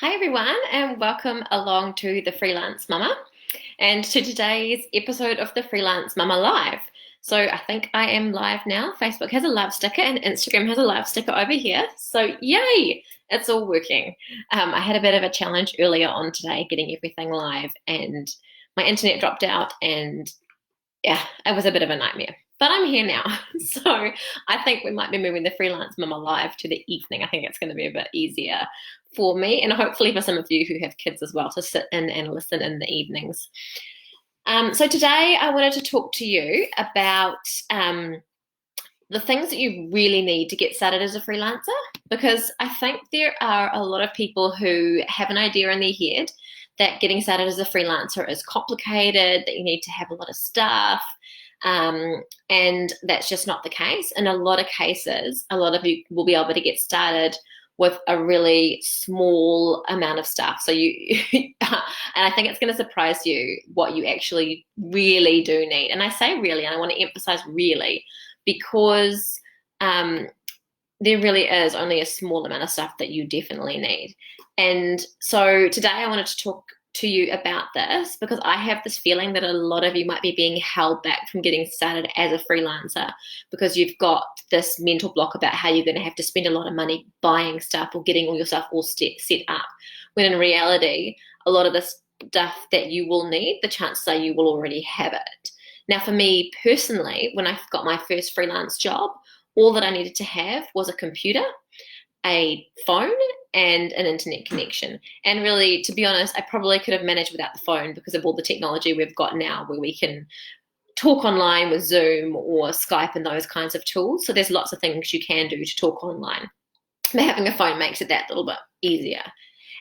Hi everyone, and welcome along to the Freelance Mama and to today's episode of the Freelance Mama Live. So I think I am live now. Facebook has a live sticker and Instagram has a live sticker over here. So yay, it's all working. I had a bit of a challenge earlier on today getting everything live and my internet dropped out and yeah, it was a bit of a nightmare. But I'm here now. So I think we might be moving the Freelance Mama Live to the evening. I think it's going to be a bit easier for me and hopefully for some of you who have kids as well to sit in and listen in the evenings. So today I wanted to talk to you about the things that you really need to get started as a freelancer, because I think there are a lot of people who have an idea in their head that getting started as a freelancer is complicated, that you need to have a lot of staff, and that's just not the case. In a lot of cases, a lot of you will be able to get started with a really small amount of staff. So and I think it's going to surprise you what you actually really do need. And I say really, and I want to emphasize really, because there really is only a small amount of stuff that you definitely need. And so today I wanted to talk to you about this because I have this feeling that a lot of you might be being held back from getting started as a freelancer because you've got this mental block about how you're going to have to spend a lot of money buying stuff or getting all your stuff all set up, when in reality, a lot of the stuff that you will need, the chances are you will already have it. Now, for me personally, when I got my first freelance job, all that I needed to have was a computer, a phone, and an internet connection. And really, to be honest, I probably could have managed without the phone because of all the technology we've got now where we can talk online with Zoom or Skype and those kinds of tools. So there's lots of things you can do to talk online. But having a phone makes it that little bit easier.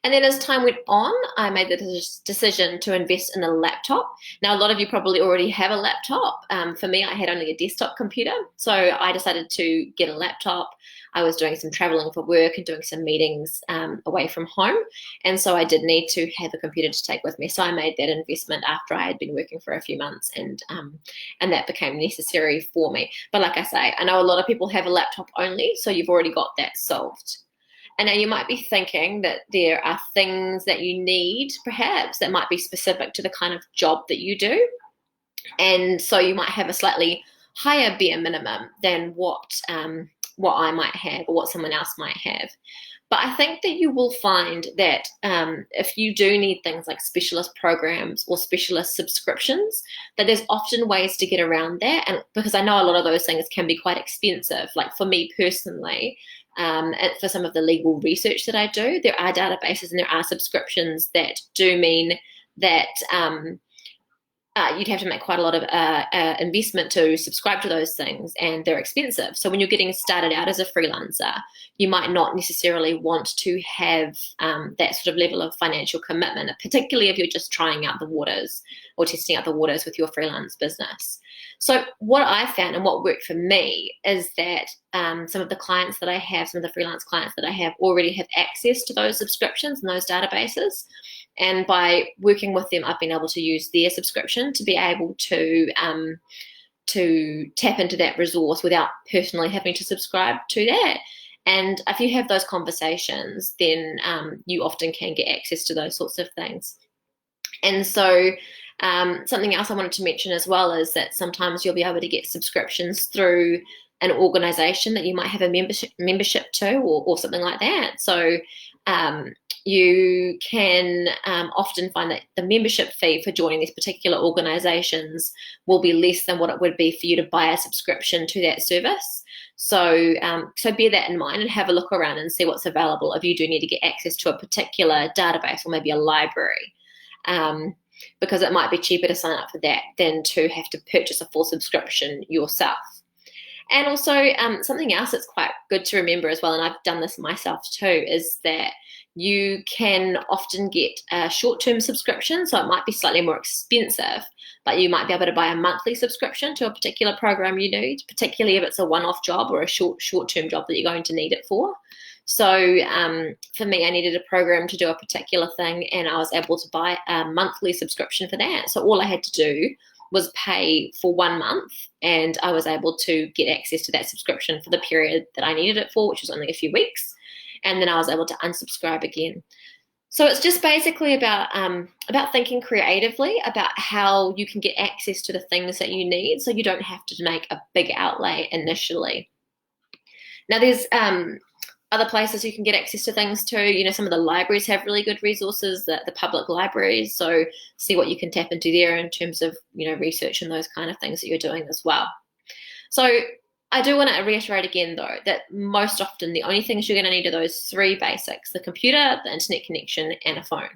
And then as time went on, I made the decision to invest in a laptop. Now, a lot of you probably already have a laptop. For me, I had only a desktop computer. So I decided to get a laptop. I was doing some traveling for work and doing some meetings away from home. And so I did need to have a computer to take with me. So I made that investment after I had been working for a few months and that became necessary for me. But like I say, I know a lot of people have a laptop only, so you've already got that solved. And now you might be thinking that there are things that you need, perhaps, that might be specific to the kind of job that you do. And so you might have a slightly higher bare minimum than what I might have or what someone else might have. But I think that you will find that if you do need things like specialist programs or specialist subscriptions, that there's often ways to get around that. And because I know a lot of those things can be quite expensive. Like for me personally, for some of the legal research that I do, there are databases and there are subscriptions that do mean that you'd have to make quite a lot of investment to subscribe to those things, and they're expensive. So when you're getting started out as a freelancer, you might not necessarily want to have that sort of level of financial commitment, particularly if you're just trying out the waters or testing out the waters with your freelance business. So what I found and what worked for me is that some of the clients that I have, some of the freelance clients that I have already have access to those subscriptions and those databases. And by working with them, I've been able to use their subscription to be able to tap into that resource without personally having to subscribe to that. And if you have those conversations, then you often can get access to those sorts of things. And so something else I wanted to mention as well is that sometimes you'll be able to get subscriptions through an organization that you might have a membership to or something like that. So you can often find that the membership fee for joining these particular organizations will be less than what it would be for you to buy a subscription to that service. So bear that in mind and have a look around and see what's available if you do need to get access to a particular database or maybe a library. Because it might be cheaper to sign up for that than to have to purchase a full subscription yourself. And also something else that's quite good to remember as well, and I've done this myself too, is that you can often get a short-term subscription, so it might be slightly more expensive, but you might be able to buy a monthly subscription to a particular program you need, particularly if it's a one-off job or a short-term job that you're going to need it for. So for me, I needed a program to do a particular thing, and I was able to buy a monthly subscription for that. So all I had to do was pay for 1 month, and I was able to get access to that subscription for the period that I needed it for, which was only a few weeks. And then I was able to unsubscribe again. So it's just basically about thinking creatively about how you can get access to the things that you need, so you don't have to make a big outlay initially. Now, there's other places you can get access to things too. You know, some of the libraries have really good resources, the public libraries. So see what you can tap into there in terms of, you know, research and those kind of things that you're doing as well. So I do want to reiterate again, though, that most often the only things you're going to need are those three basics: the computer, the internet connection, and a phone.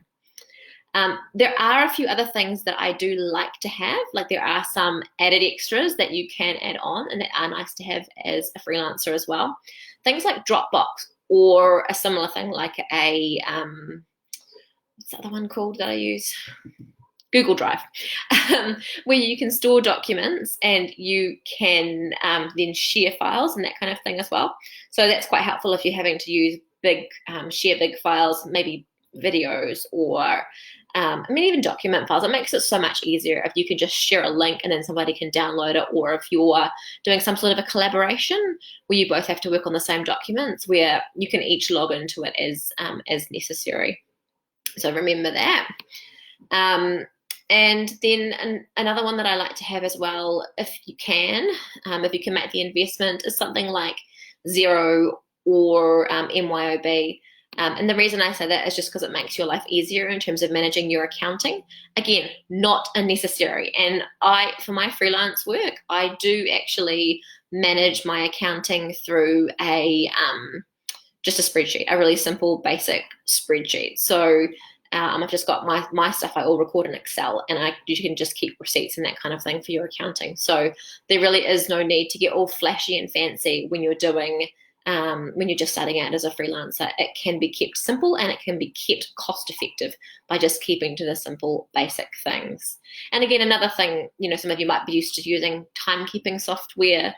There are a few other things that I do like to have, like there are some added extras that you can add on and that are nice to have as a freelancer as well. Things like Dropbox, or a similar thing like a, what's the other one called that I use? Google Drive, where you can store documents and you can then share files and that kind of thing as well. So that's quite helpful if you're having to share big files, maybe videos, or even document files. It makes it so much easier if you can just share a link and then somebody can download it, or if you're doing some sort of a collaboration where you both have to work on the same documents, where you can each log into it as necessary. So remember that. And then another one that I like to have as well, if you can make the investment, is something like Xero or MYOB. And the reason I say that is just because it makes your life easier in terms of managing your accounting. Again, not unnecessary. And for my freelance work, I do actually manage my accounting through just a spreadsheet, a really simple, basic spreadsheet. So I've just got my stuff I all record in Excel, and you can just keep receipts and that kind of thing for your accounting. So there really is no need to get all flashy and fancy when you're just starting out as a freelancer. It can be kept simple, and it can be kept cost effective by just keeping to the simple basic things. And again, another thing, you know, some of you might be used to using timekeeping software.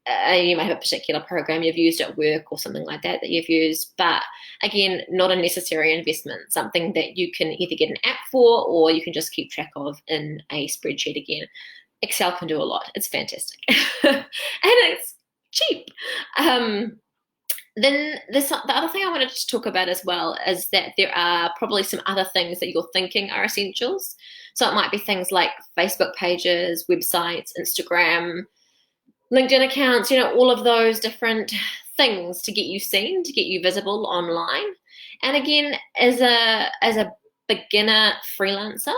You might have a particular program you've used at work or something like that you've used, but again, not a necessary investment, something that you can either get an app for, or you can just keep track of in a spreadsheet. Again, Excel can do a lot. It's fantastic. And it's cheap. Then the other thing I wanted to talk about as well is that there are probably some other things that you're thinking are essentials. So it might be things like Facebook pages, websites, Instagram, LinkedIn accounts, you know, all of those different things to get you seen, to get you visible online. And again, as a beginner freelancer,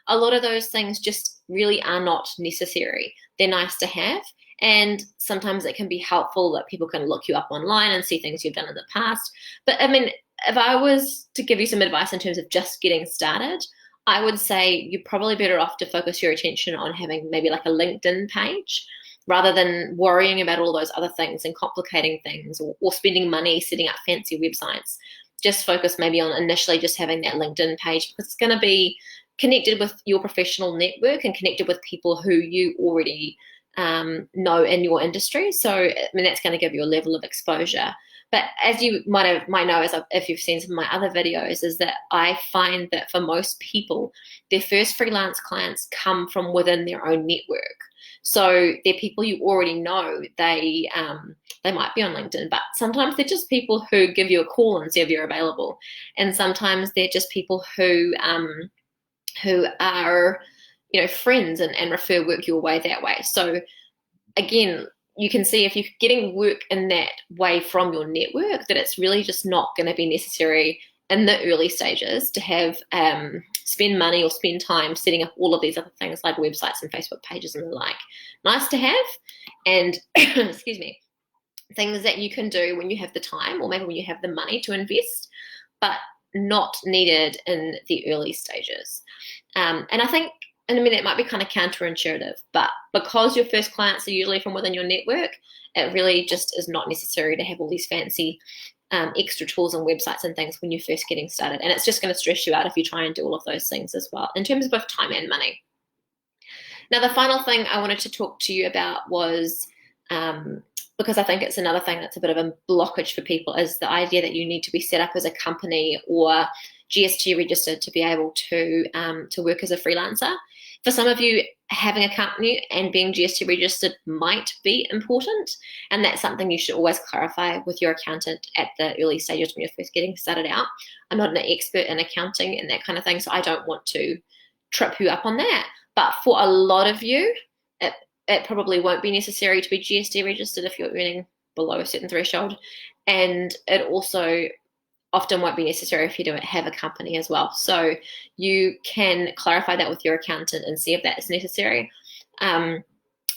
a lot of those things just really are not necessary. They're nice to have, and sometimes it can be helpful that people can look you up online and see things you've done in the past. But I mean, if I was to give you some advice in terms of just getting started, I would say you're probably better off to focus your attention on having maybe like a LinkedIn page, rather than worrying about all those other things and complicating things, or spending money setting up fancy websites. Just focus maybe on initially just having that LinkedIn page, because it's going to be connected with your professional network and connected with people who you already know in your industry. So, I mean, that's going to give you a level of exposure. But as you might know, if you've seen some of my other videos, is that I find that for most people, their first freelance clients come from within their own network. So they're people you already know. They might be on LinkedIn, but sometimes they're just people who give you a call and see if you're available. And sometimes they're just people who are, you know, friends and refer work your way that way. So again, you can see if you're getting work in that way from your network, that it's really just not going to be necessary in the early stages to have spend money or spend time setting up all of these other things like websites and Facebook pages and the like. Nice to have, and excuse me, things that you can do when you have the time, or maybe when you have the money to invest, but not needed in the early stages. And I mean, it might be kind of counterintuitive, but because your first clients are usually from within your network, it really just is not necessary to have all these fancy extra tools and websites and things when you're first getting started. And it's just going to stress you out if you try and do all of those things as well, in terms of both time and money. Now, the final thing I wanted to talk to you about was, because I think it's another thing that's a bit of a blockage for people, is the idea that you need to be set up as a company or GST registered to be able to work as a freelancer. For some of you, having a company and being GST registered might be important, and that's something you should always clarify with your accountant at the early stages when you're first getting started out. I'm not an expert in accounting and that kind of thing, so I don't want to trip you up on that. But for a lot of you, it probably won't be necessary to be GST registered if you're earning below a certain threshold, and it also often won't be necessary if you don't have a company as well. So you can clarify that with your accountant and see if that is necessary. And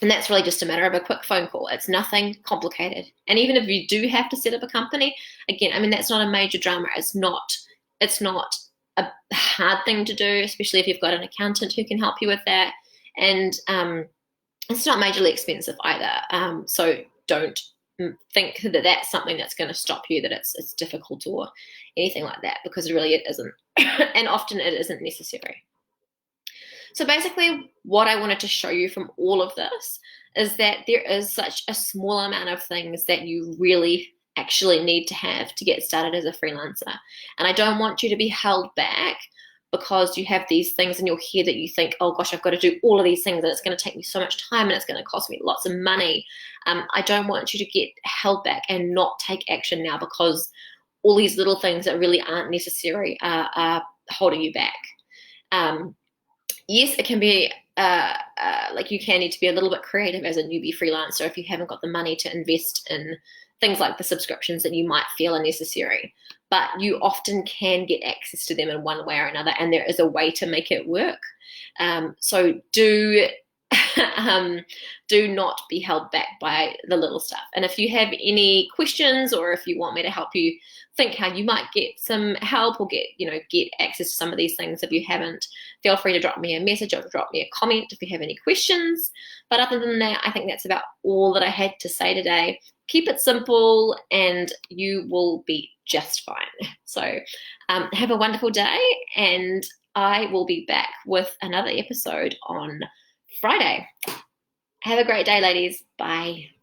that's really just a matter of a quick phone call. It's nothing complicated. And even if you do have to set up a company, again, I mean, that's not a major drama. It's not a hard thing to do, especially if you've got an accountant who can help you with that. And it's not majorly expensive either. So don't think that that's something that's going to stop you, that it's difficult or anything like that, because really it isn't. And often it isn't necessary. So basically what I wanted to show you from all of this is that there is such a small amount of things that you really actually need to have to get started as a freelancer. And I don't want you to be held back because you have these things in your head that you think, oh gosh, I've got to do all of these things and it's going to take me so much time and it's going to cost me lots of money. I don't want you to get held back and not take action now because all these little things that really aren't necessary are holding you back. Yes, it can be like you can need to be a little bit creative as a newbie freelancer if you haven't got the money to invest in things like the subscriptions that you might feel are necessary. But you often can get access to them in one way or another, and there is a way to make it work. So do not be held back by the little stuff. And if you have any questions, or if you want me to help you think how you might get some help or get access to some of these things if you haven't, feel free to drop me a message or drop me a comment if you have any questions. But other than that, I think that's about all that I had to say today. Keep it simple and you will be just fine. So have a wonderful day, and I will be back with another episode on Friday. Have a great day, ladies. Bye.